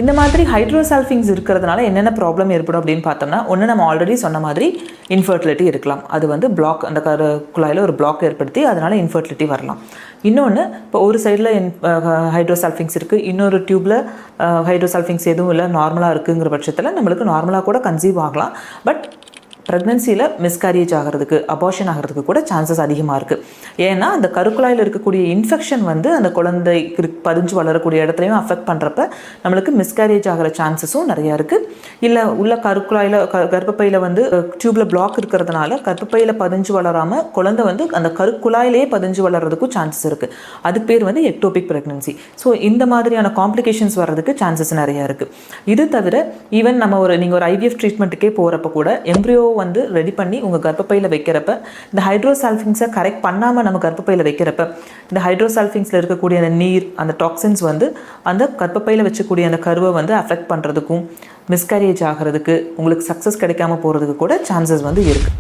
இந்த மாதிரி ஹைட்ரோசல்ஃபிங்ஸ் இருக்கிறதுனால என்னென்ன ப்ராப்ளம் ஏற்படும் அப்படின்னு பார்த்தோம்னா, ஒன்று நம்ம ஆல்ரெடி சொன்ன மாதிரி இன்ஃபர்டிலிட்டி இருக்கலாம். அது வந்து பிளாக், அந்த குழாயில் ஒரு பிளாக் ஏற்படுத்தி அதனால் இன்ஃபர்டிலிட்டி வரலாம். இன்னொன்று, இப்போ ஒரு சைடில் ஹைட்ரோசல்ஃபிங்ஸ் இருக்குது, இன்னொரு டியூப்பில் ஹைட்ரோசல்ஃபிங்ஸ் எதுவும் இல்லை, நார்மலாக இருக்குங்கிற பட்சத்தில் நம்மளுக்கு நார்மலாக கூட கன்சீவ் ஆகலாம். பட் ப்ரெக்னென்சியில் மிஸ்கேரேஜ் ஆகிறதுக்கு, அபார்ஷன் ஆகிறதுக்கு கூட சான்சஸ் அதிகமாக இருக்குது. ஏன்னா அந்த கருக்குழாயில் இருக்கக்கூடிய இன்ஃபெக்ஷன் வந்து அந்த குழந்தைக்கு பதிஞ்சு வளரக்கூடிய இடத்துலையும் அஃபெக்ட் பண்ணுறப்ப நம்மளுக்கு மிஸ்கேரேஜ் ஆகிற சான்சஸும் நிறையா இருக்குது. இல்லை உள்ள கருக்குழாயில் கர்ப்பப்பையில் வந்து டியூப்பில் பிளாக் இருக்கிறதுனால கர்ப்பப்பையில் பதிஞ்சு வளராமல் குழந்தை வந்து அந்த கருக்குழாயிலேயே பதிஞ்சு வளர்கிறதுக்கும் சான்சஸ் இருக்குது. அது பேர் வந்து எக்டோபிக் ப்ரெக்னென்சி. ஸோ இந்த மாதிரியான காம்ப்ளிகேஷன்ஸ் வர்றதுக்கு சான்சஸ் நிறையா இருக்குது. இது தவிர ஈவன் நம்ம நீங்கள் ஒரு ஐவிஎஃப் ட்ரீட்மெண்ட்டுக்கே போகிறப்ப கூட எம்ப்ரியோ வந்து ரெடி பண்ணி உங்கள் கர்ப்பப்பையில் வைக்கிறப்ப இந்த ஹைட்ரோசல்ஃபிங்ஸை கரெக்ட் பண்ணாமல் நம்ம கர்ப்பப்பையில் வைக்கிறப்ப இந்த ஹைட்ரோசல்ஃபிங்ஸில் இருக்கக்கூடிய அந்த நீர், அந்த டாக்ஸின்ஸ் வந்து அந்த கர்ப்பப்பையில் வச்சக்கூடிய அந்த கருவை வந்து அஃபெக்ட் பண்ணுறதுக்கும் மிஸ்கேரேஜ் ஆகிறதுக்கு, உங்களுக்கு சக்ஸஸ் கிடைக்காம போகிறதுக்கு கூட சான்சஸ் வந்து இருக்குது.